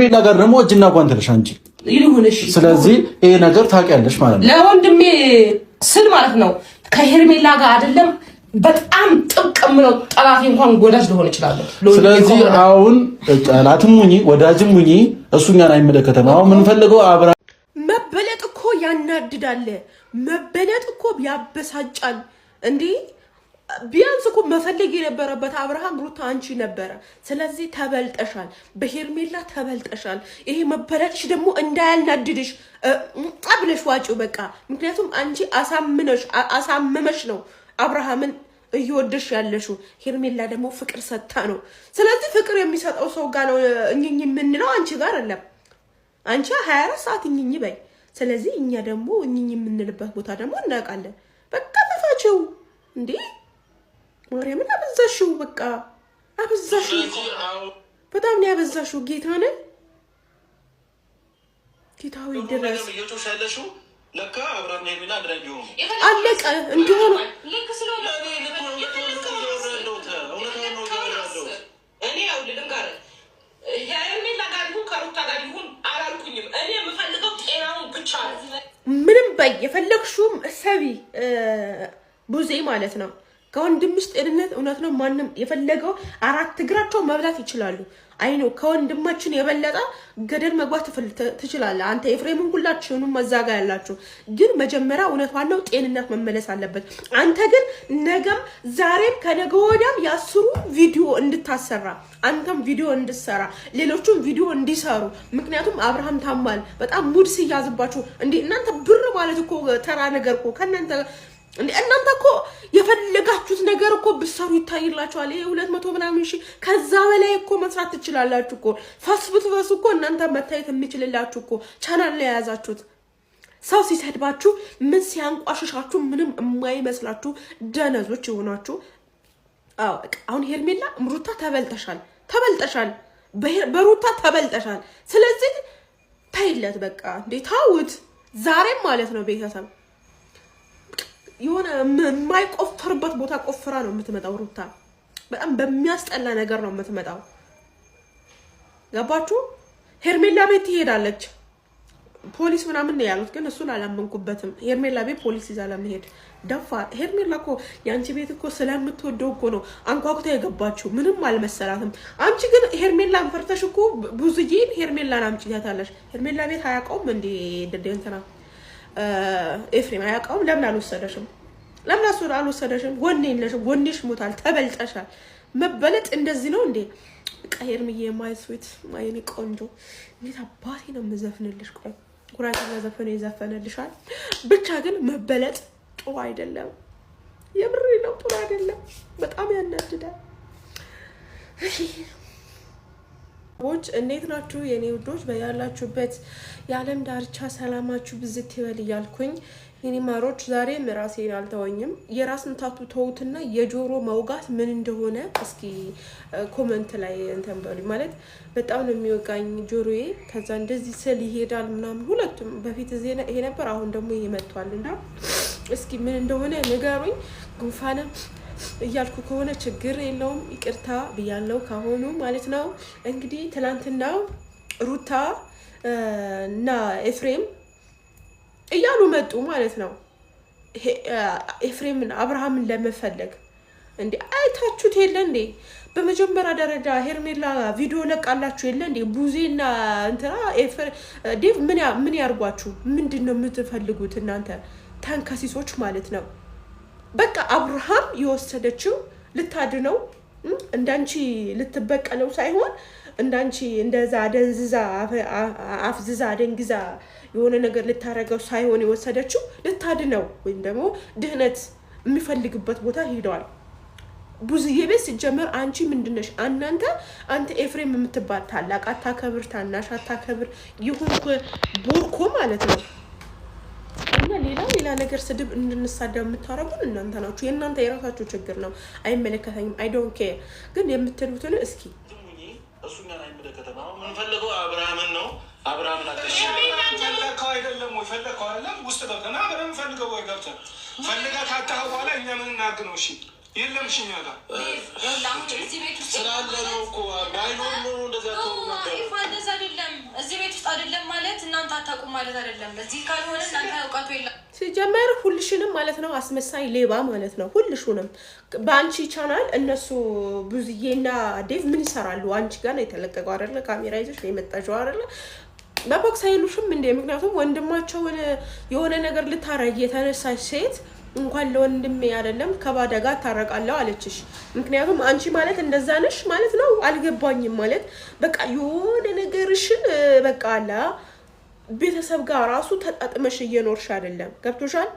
ከሄርሜላ ጋር ደግሞ እጅና ጓንት ነሽ አንቺ። ይሁንሽ። ስለዚህ ይሄ ነገር ታውቂያለሽ ማለት ነው። ለወንድሜ ስል ማለት ነው ከሄርሜላ ጋር አይደለም በጣም ጥብቅም ነው። ጠላት እንኳን ጎዳጅ ሊሆን ይችላል። ስለዚህ አሁን ጠላትም ሁኚ ወዳጅም ሁኚ እሱኛን አይመለከተም። አሁን ምን ፈልገው አብራ መበለጥ እኮ ያናድዳል። መበለጥ እኮ ያበሳጫል። እንዴ ቢያንስ እኮ መፈለግ የነበረበት አብርሃም ሩታ አንቺ ነበረ። ስለዚህ ተበልጠሻል፣ በሄርሜላ ተበልጠሻል። ይሄ መበለጥሽ ደግሞ እንዳያናድድሽ ጠብለሽ ዋጪው በቃ። ምክንያቱም አንቺ አሳምመሽ ነው አብርሃምን እየወደሽ ያለሽው። ሄርሜላ ደግሞ ፍቅር ሰጥታ ነው። ስለዚህ ፍቅር የሚሰጠው ሰው ጋር ነው እኝኝ የምንለው አንቺ ጋር አይደለም። አንቺ 24 ሰዓት እኝኝ በይ። ስለዚህ እኛ ደግሞ እኝኝ የምንልበት ቦታ ደግሞ እናውቃለን። በቃ ተፋቸው እንዴ ማርያምን አበዛሽው። በቃ አበዛሽው፣ በጣም ነው ያበዛሽው። ጌታነ ጌታዊ ድረስ ለካ አብራም ሄርሜላ አድራጊ ሆኖ አለቀ እንዲሆኑ ልክ ስለሆነ እኔ አውልልም ጋር ሄርሜላ ጋር ይሁን ከሩታ ጋር ይሁን አላልኩኝም። እኔ የምፈልገው ጤናውን ብቻ ነው። ምንም በይ የፈለግሽውም ሰቢ ቡዜ ማለት ነው። ከወንድምሽ ጤንነት እውነት ነው። ማንም የፈለገው አራት እግራቸው መብላት ይችላሉ። አይኖ ከወንድማችን የበለጠ ገደል መግባት ትችላለህ አንተ ኤፍሬምን። ሁላችሁንም መዛጋ ያላችሁ ግን መጀመሪያ እውነት ዋናው ጤንነት መመለስ አለበት። አንተ ግን ነገም ዛሬም ከነገ ወዲያም ያስሩ ቪዲዮ እንድታሰራ አንተም ቪዲዮ እንድትሰራ ሌሎቹም ቪዲዮ እንዲሰሩ። ምክንያቱም አብርሃም ታማል በጣም ሙድ ሲያዝባችሁ እንዴ እናንተ ብር ማለት እኮ ተራ ነገር እኮ ከእናንተ እንዴ እናንተ እኮ የፈለጋችሁት ነገር እኮ ብትሰሩ ይታይላችኋል። ይሄ 200 ምናምን ሺህ ከዛ በላይ እኮ መስራት ትችላላችሁ እኮ። ፈስብትበሱ እኮ እናንተ መታየት የሚችልላችሁ እኮ ቻናል ላይ ያዛችሁት። ሰው ሲሰድባችሁ ምን ሲያንቋሽሻችሁ ምንም የማይመስላችሁ ደነዞች ይሆናችሁ። አዎ አሁን ሄርሜላ ሩታ ተበልጠሻል፣ በሩታ ተበልጠሻል። ስለዚህ ታይለት በቃ እንዴ ታውት ዛሬም ማለት ነው ቤተሰብ የሆነ የማይቆፈርበት ቦታ ቆፍራ ነው የምትመጣው ሩታ። በጣም በሚያስጠላ ነገር ነው የምትመጣው። ገባችሁ? ሄርሜላ ቤት ትሄዳለች። ፖሊስ ምናምን ነው ያሉት፣ ግን እሱን አላመንኩበትም። ሄርሜላ ቤት ፖሊስ ይዛ ለመሄድ ደፋ። ሄርሜላ እኮ የአንቺ ቤት እኮ ስለምትወደው እኮ ነው አንኳኩታ የገባችው። ምንም አልመሰላትም። አንቺ ግን ሄርሜላን ፈርተሽ እኮ ብዙዬን ሄርሜላን አምጪያታለሽ። ሄርሜላ ቤት አያውቀውም እንዴ ደደንተና ኤፍሬም አያውቀውም። ለምን አልወሰደሽም? ወኔ የለሽም። ወኔሽ ሞታል። ተበልጠሻል። መበለጥ እንደዚህ ነው እንዴ? ሄርሜዬ ማይ ስዊት ማይኔ ቆንጆ እንዴት አባቴ ነው የምዘፍንልሽ። ቆይ ጉራጌኛ ዘፈነ ይዘፈነልሻል። ብቻ ግን መበለጥ ጥሩ አይደለም። የምሬ ነው ጥሩ አይደለም። በጣም ያናድዳል። ቦች እንዴት ናችሁ የኔ ውዶች? በያላችሁበት የዓለም ዳርቻ ሰላማችሁ ብዝት ይበል እያልኩኝ የኔ ማሮች ዛሬ ራሴን አልተወኝም። የራስ ምታቱ ተውትና የጆሮ መውጋት ምን እንደሆነ እስኪ ኮሜንት ላይ እንትን በሉ። ማለት በጣም ነው የሚወጋኝ ጆሮዬ። ከዛ እንደዚህ ስል ይሄዳል ምናምን። ሁለቱም በፊት ይሄ ነበር፣ አሁን ደግሞ ይሄ መጥቷልና እስኪ ምን እንደሆነ ንገሩኝ። ጉንፋንም እያልኩ ከሆነ ችግር የለውም ይቅርታ ብያለሁ ካሁኑ ማለት ነው። እንግዲህ ትናንትና ሩታ እና ኤፍሬም እያሉ መጡ ማለት ነው። ኤፍሬምን አብርሃምን ለመፈለግ እንዴ አይታችሁት የለ እንዴ? በመጀመሪያ ደረጃ ሄርሜላ ቪዲዮ ለቃላችሁ የለ እንዴ? ቡዜና እንትና ዴቭ ምን ያርጓችሁ? ምንድነው የምትፈልጉት እናንተ ተንከሲሶች ማለት ነው? በቃ አብርሃም የወሰደችው ልታድነው እንዳንቺ ልትበቀለው ሳይሆን እንዳንቺ እንደዛ ደንዝዛ አፍዝዛ ደንግዛ የሆነ ነገር ልታረገው ሳይሆን የወሰደችው ልታድነው ወይም ደግሞ ድህነት የሚፈልግበት ቦታ ሄደዋል። ቡዝዬ ቤት ሲጀመር አንቺ ምንድነሽ? አንተ ኤፍሬም የምትባል ታላቅ አታከብር፣ ታናሽ አታከብር ይሁን ቦርኮ ማለት ነው። እና ሌላ ነገር ስድብ እንድንሳደብ የምታረጉን እናንተ ናችሁ። የእናንተ የራሳችሁ ችግር ነው፣ አይመለከተኝም። አይ ዶንት ኬር። ግን የምትሉትን እስኪ እሱኛን አይመለከተም። አሁን የምንፈልገው አብርሃምን ነው። አብርሃምን ፈለግከው አይደለም ወይ? ፈለግከው አይደለም ውስጥ ገብተና አብረን ፈልገው ወይ ገብተን ፈልገህ ካጣህ በኋላ እኛ ምን እናድርግ ነው? እሺ የለም እሺ እኛ ጋር ስላለ ነው እኮ ባይኖር ኖሮ እንደዚያ ተው ነበር። እንደዛ አይደለም እናንተ አታውቁም ማለት አይደለም። በዚህ ካልሆነ እናንተ እውቀቱ የለም ሲጀመር ሁልሽንም ማለት ነው አስመሳይ ሌባ ማለት ነው። ሁልሽንም በአንቺ ቻናል እነሱ ብዙዬና ዴቭ ምን ይሰራሉ? አንቺ ጋር ነው የተለቀቀው አይደለ? ካሜራ ይዘሽ ነው የመጣሽው አይደለ? በቦክስ አይሉሽም እንዴ? ምክንያቱም ወንድማቸውን የሆነ ነገር ልታረግ የተነሳች ሴት እንኳን ለወንድሜ አይደለም ከባዳ ጋር ታረቃለሁ አለችሽ። ምክንያቱም አንቺ ማለት እንደዛ ነሽ ማለት ነው። አልገባኝም ማለት በቃ የሆነ ነገርሽን በቃ አለ ቤተሰብ ጋር ራሱ ተጣጥመሽ እየኖርሽ አይደለም። ገብቶሻል?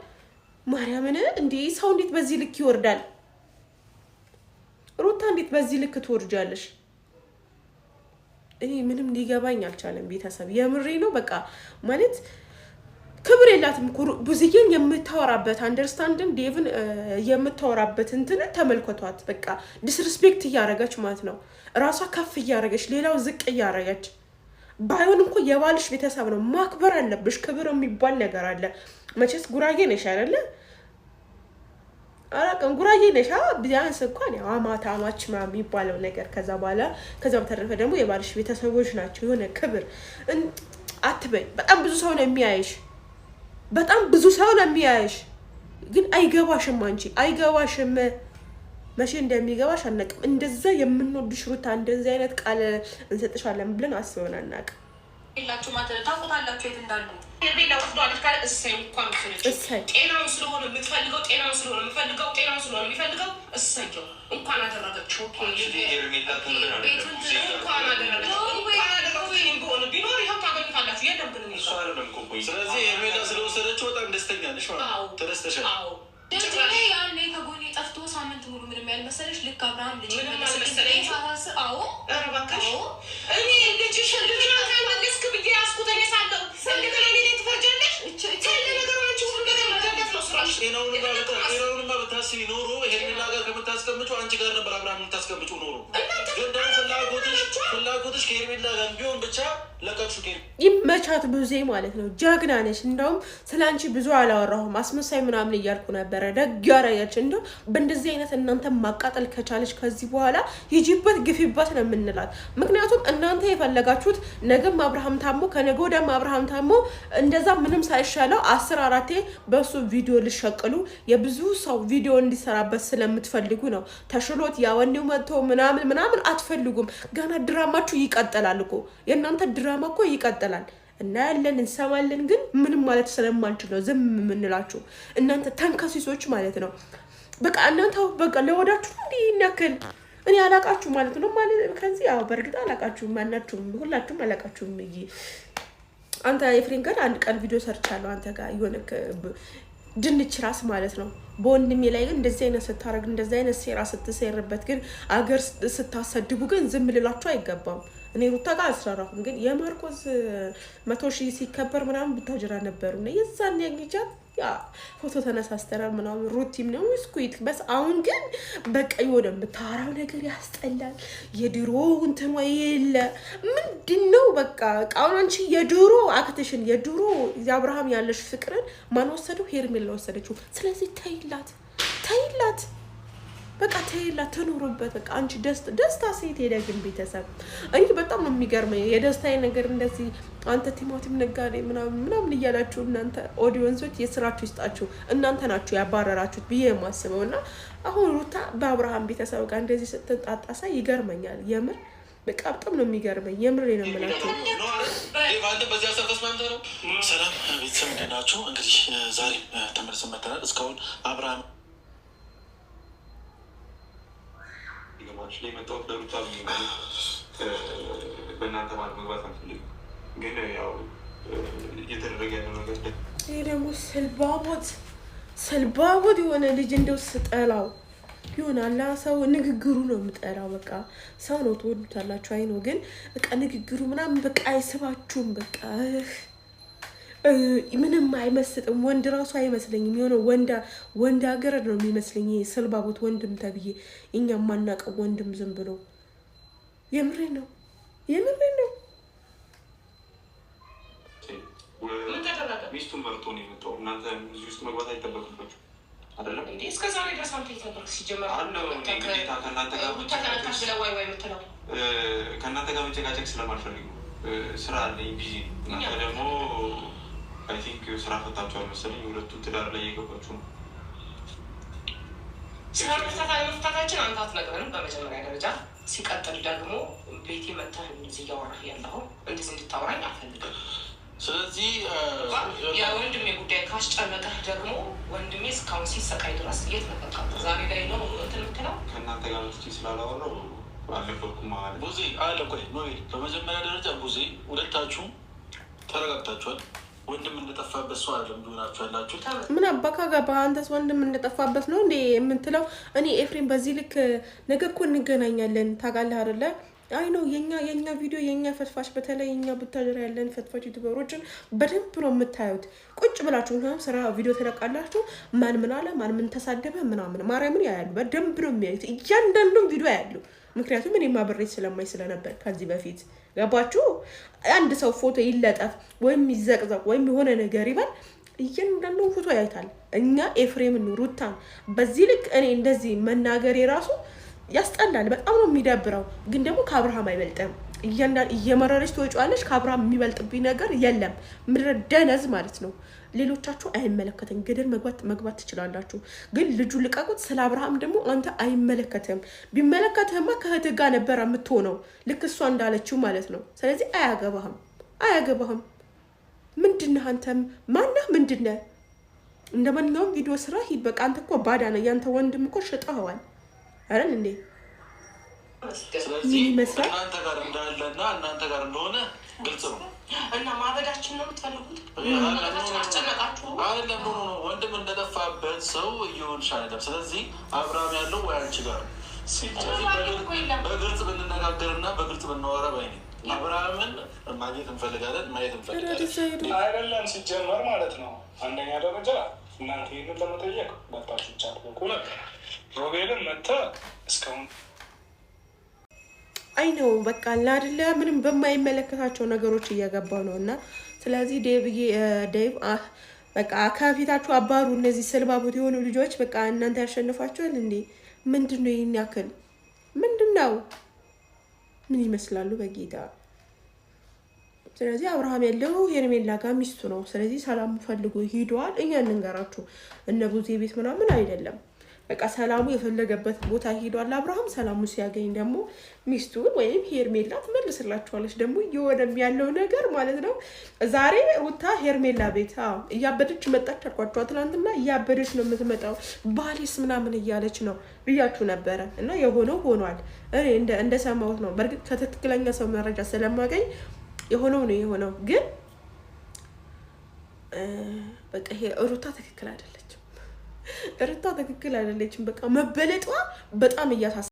ማርያምን እንዴ ሰው እንዴት በዚህ ልክ ይወርዳል? ሩታ እንዴት በዚህ ልክ ትወርጃለሽ? እኔ ምንም ሊገባኝ አልቻለም። ቤተሰብ የምሬ ነው በቃ ማለት ክብር የላትም። ብዙዬን የምታወራበት አንደርስታንድን ዴቭን የምታወራበት እንትን ተመልከቷት። በቃ ዲስሪስፔክት እያደረገች ማለት ነው። ራሷ ከፍ እያደረገች ሌላው ዝቅ እያደረገች ባይሆን እንኳ የባልሽ ቤተሰብ ነው ማክበር አለብሽ። ክብር የሚባል ነገር አለ። መቼስ ጉራጌ ነሽ አይደለ? አላውቅም ጉራጌ ነሽ ቢያንስ እንኳን ያው አማታ አማች የሚባለው ነገር ከዛ በተረፈ ደግሞ የባልሽ ቤተሰቦች ናቸው። የሆነ ክብር አትበይ። በጣም ብዙ ሰው ነው የሚያይሽ። በጣም ብዙ ሰው ነው የሚያይሽ። ግን አይገባሽም። አንቺ አይገባሽም። መቼ እንደሚገባሽ አናውቅም። እንደዛ የምንወድሽ ሩታ እንደዚህ አይነት ቃል እንሰጥሻለን ብለን አስበን አናውቅም። ይላችሁ ማለት ታውቁታላችሁ የት እንዳሉ ሄርሜላ ወስዷለች ካለ እሰይ እንኳን ወሰደች። ጤናውን ስለሆነ የምትፈልገው ጤናውን ስለሆነ የምፈልገው ጤናውን ስለሆነ የሚፈልገው እሰየው እንኳን አደረገችው። እንኳን አደረገችው ቢሆን ቢኖር ይኸው ታገኙታላችሁ። የለም ግን እሱ አይደለም እኮ ስለዚህ ሄርሜላ ስለወሰደችው በጣም ደስተኛ ነሽ ማለት ተደስተሻል። ደስተኛ ያኔ ከጎኔ ጠፍቶ ሳምንት ሙሉ ምንም ያልመሰለሽ ልክ አብርሃም ልጅ መሰለኝ። አዎ ኧረ እባክሽ እኔ ልጅሽ ልጅ ብዬ ያስኩት እኔ ሳለሁ እንደገና እኔ ትፈርጃለሽ። ተለ ነገር አንቺ ሁሉ ነገር ማዳዳት ነው ስራሽ። ጤናውንማ ብታስቢ ኖሮ ሄርሜላ ጋር ከምታስቀምጪው አንቺ ጋር ነበር አብርሃም የምታስቀምጪው ኖሮ። ግን ደግሞ ፍላጎትሽ ከሄርሜላ ጋር ቢሆን ብቻ ለቀቅሹ። ይመቻት ብዙ ማለት ነው። ጀግና ነሽ። እንደውም ስለ አንቺ ብዙ አላወራሁም አስመሳይ ምናምን እያልኩ ነበረ። ደግ ያረያች እንደው በእንደዚህ አይነት እናንተ ማቃጠል ከቻለች ከዚህ በኋላ ሂጂበት ግፊበት ነው የምንላት። ምክንያቱም እናንተ የፈለጋችሁት ነገም አብርሃም ታሞ ከነገ ወዲያም አብርሃም ታሞ እንደዛ ምንም ሳይሻለው 14 በሱ ቪዲዮ ልሸቅሉ የብዙ ሰው ቪዲዮ እንዲሰራበት ስለምትፈልጉ ነው። ተሽሎት ያወኔው መጥቶ ምናምን አትፈልጉም። ገና ድራማችሁ ይቀጥላል እኮ የእናንተ ድራማ እኮ ይቀጥላል። እና ያለን እንሰማለን። ግን ምንም ማለት ስለማንችል ነው ዝም የምንላችሁ እናንተ ተንከሲሶች ማለት ነው። በቃ እናንተ በቃ ለወዳችሁ እንዲነከል እኔ አላቃችሁ ማለት ነው። ማለት ከዚህ ያው በርግጥ አላቃችሁ ማናችሁም ሁላችሁም አላቃችሁም። አንተ ኤፍሬም ጋር አንድ ቀን ቪዲዮ ሰርቻለሁ አንተ ጋር የሆነ ድንች ራስ ማለት ነው። በወንድሜ ላይ ግን እንደዚህ አይነት ስታረግ እንደዚህ አይነት ሴራ ስትሰይርበት ግን አገር ስታሰድቡ ግን ዝም ልላችሁ አይገባም። እኔ ሩታ ጋር አስራራሁም። ግን የማርቆስ 100,000 ሲከበር ምናምን ብታጅራ ነበሩ ነው የዛን ያግጃት ያ ፎቶ ተነሳስተራል ምናምን ሩቲም ነው ስኩዊት በስ። አሁን ግን በቃ የሆነ የምታወራው ነገር ያስጠላል። የድሮ እንትን ወይ የለ ምንድነው በቃ አሁን አንቺ የድሮ አክትሽን የድሮ የአብርሃም ያለሽ ፍቅርን ማን ወሰደው? ሄርሜላ ወሰደችው። ስለዚህ ተይላት በቃ ተይላት ትኑሩበት። በቃ አንቺ ደስታ ሴት ሄደግን ቤተሰብ እኔ በጣም ነው የሚገርመኝ የደስታዬ ነገር። እንደዚህ አንተ ቲማቲም ነጋዴ ምናምን እያላችሁ እናንተ ኦዲየንሶች የስራችሁ ይስጣችሁ። እናንተ ናችሁ ያባረራችሁት ብዬ የማስበው እና አሁን ሩታ በአብርሃም ቤተሰብ ጋር እንደዚህ ስትጣጣሳ ይገርመኛል። የምር በቃ በጣም ነው የሚገርመኝ። የምር ነው የምላችሁ። ሰላም ቤተሰብ እንደት ናችሁ? እንግዲህ ዛሬ ተመልሰን መጥተናል። እስካሁን አብርሃም ላይ መጣሁት ለሩታ በእናንተ ማለት መግባት አንፈልግም። ግን ያው እየተደረገ ያለው ነገር ይሄ ደግሞ ስልባቦት የሆነ ልጅ እንደው ስጠላው ይሆናል። ሰው ንግግሩ ነው የምጠላው። በቃ ሰው ነው ትወዱታላችሁ። አይ ነው ግን በቃ ንግግሩ ምናምን በቃ አይስባችሁም። በቃ ምንም አይመስጥም። ወንድ ራሱ አይመስለኝም። የሆነ ወንድ ሀገር ነው የሚመስለኝ። ይሄ ስልባቦት ወንድም ተብዬ እኛ ማናቀው ወንድም ዝም ብሎ የምሬ ነው። ሚስቱን መርጦ ነው የመጣው። እናንተ እዚህ ውስጥ መግባት አይጠበቅባችሁ አይደለም እንዴ? እስከ ዛሬ ድረስ አንተ ይተበክ ሲጀመር ከእናንተ ጋር መጨቃጨቅ ስለማልፈልግ ነው። ስራ አለኝ ቢዚ እናንተ ደግሞ አይ ቲንክ ስራ ፈታችኋል መሰለኝ ሁለቱም ትዳር ላይ እየገባችሁ ነው። ስራ መፍታታችን አንተ አትነግረንም በመጀመሪያ ደረጃ። ሲቀጥል ደግሞ ቤቴ መጥተህ እንደዚህ እያወራህ ያለው እንደዚህ እንድታወራኝ አልፈልግም። ስለዚህ የወንድሜ ጉዳይ ካስጨነቀህ ደግሞ ወንድሜ እስካሁን ሲሰቃይ ድረስ የት ነበርካ? ዛሬ ላይ ነው እንትን የምትለው? ከእናንተ ጋር መስቼ ስላላወራሁ አልነበርኩም ማለት ቡዜ አለ። ቆይ ኖቤል፣ በመጀመሪያ ደረጃ ቡዜ ሁለታችሁም ተረጋግታችኋል። ወንድም እንደጠፋበት ሰው አይደለም ቢሆናችሁ ያላችሁት። ምን አባካ ጋር በአንተስ ወንድም እንደጠፋበት ነው እንዴ የምትለው? እኔ ኤፍሬም በዚህ ልክ ነገ እኮ እንገናኛለን ታውቃለህ አይደለ? አይ ነው የኛ ቪዲዮ የኛ ፈትፋሽ በተለይ የኛ ቡታጀራ ያለን ፈትፋሽ ዩቲዩበሮችን በደንብ ነው የምታዩት። ቁጭ ብላችሁ ነው ስራ ቪዲዮ ተለቃላችሁ። ማን ምን አለ ማን ምን ተሳደበ ምናምን ማርያምን ያያሉ። በደንብ ነው የሚያዩት እያንዳንዱን ቪዲዮ ያያሉ። ምክንያቱም እኔ ማብሬት ስለማይ ስለነበር ከዚህ በፊት ገባችሁ። አንድ ሰው ፎቶ ይለጠፍ ወይም ይዘቅዘቅ ወይም የሆነ ነገር ይባል እያንዳንዱ ፎቶ ያይታል። እኛ ኤፍሬምን ሩታን በዚህ ልክ እኔ እንደዚህ መናገር የራሱ ያስጠላል። በጣም ነው የሚደብረው። ግን ደግሞ ከአብርሃም አይበልጥም። እየመረረች ትወጪዋለሽ። ከአብርሃም የሚበልጥብኝ ነገር የለም። ምድረ ደነዝ ማለት ነው። ሌሎቻችሁ አይመለከትም። ገደል መግባት ትችላላችሁ። ግን ልጁ ልቀቁት። ስለ አብርሃም ደግሞ አንተ አይመለከትም። ቢመለከትህማ ከእህትህ ጋር ነበረ የምትሆነው ልክ እሷ እንዳለችው ማለት ነው። ስለዚህ አያገባህም። ምንድነህ አንተም ማነህ? ምንድነህ? እንደ ማንኛውም ቪዲዮ ስራ ሂድ። በቃ አንተ እኮ ባዳ ነህ። ያንተ ወንድም እኮ ሸጠኸዋል አይደል እንዴ? ስለዚህ እናንተ ጋር እንዳለና እናንተ ጋር እንደሆነ ግልጽ ነው። እና ማበዳችን ነው የምትፈልጉት? አስጨነቃችሁ አይደለም? ኖ ወንድም እንደጠፋበት ሰው እየሆንሽ አይደለም። ስለዚህ አብርሃም ያለው ወይ አንቺ ጋር በግልጽ ብንነጋገርና በግልጽ ብናወራ ባይ ነኝ። አብርሃምን ማግኘት እንፈልጋለን፣ ማየት እንፈልጋለን። አይደለም ሲጀመር ማለት ነው። አንደኛ ደረጃ እናንተ ይህንን ለመጠየቅ መጣችሁ ቻልኩ ነበር። ሮቤልን መጥተህ እስካሁን አይ ነው በቃ አይደለ ምንም በማይመለከታቸው ነገሮች እየገባው ነው። እና ስለዚህ ዴቭ በቃ ከፊታችሁ አባሩ። እነዚህ ስልባቦት የሆኑ ልጆች በቃ እናንተ ያሸንፋችኋል እንዴ? ምንድነው ይሄን ያክል? ምንድነው? ምን ይመስላሉ በጌታ። ስለዚህ አብርሃም ያለው ሄርሜላ ጋር ሚስቱ ነው። ስለዚህ ሰላም ፈልጎ ሄዷል። እኛ እንንገራችሁ እነ ቡዜ ቤት ምናምን አይደለም። በቃ ሰላሙ የፈለገበት ቦታ ሄዷል። አብርሃም ሰላሙ ሲያገኝ ደግሞ ሚስቱን ወይም ሄርሜላ ትመልስላችኋለች። ደግሞ እየሆነም ያለው ነገር ማለት ነው። ዛሬ ሩታ ሄርሜላ ቤት እያበደች መጣች አልኳችኋ። ትናንትና እያበደች ነው የምትመጣው ባሌስ ምናምን እያለች ነው ብያችሁ ነበረ። እና የሆነው ሆኗል። እኔ እንደሰማሁት ነው። በእርግጥ ከትክክለኛ ሰው መረጃ ስለማገኝ የሆነው ነው የሆነው። ግን በቃ ይሄ ሩታ ትክክል አይደለችም። ሩታ ትክክል አይደለችም። በቃ መበለጧ በጣም እያሳሰበኝ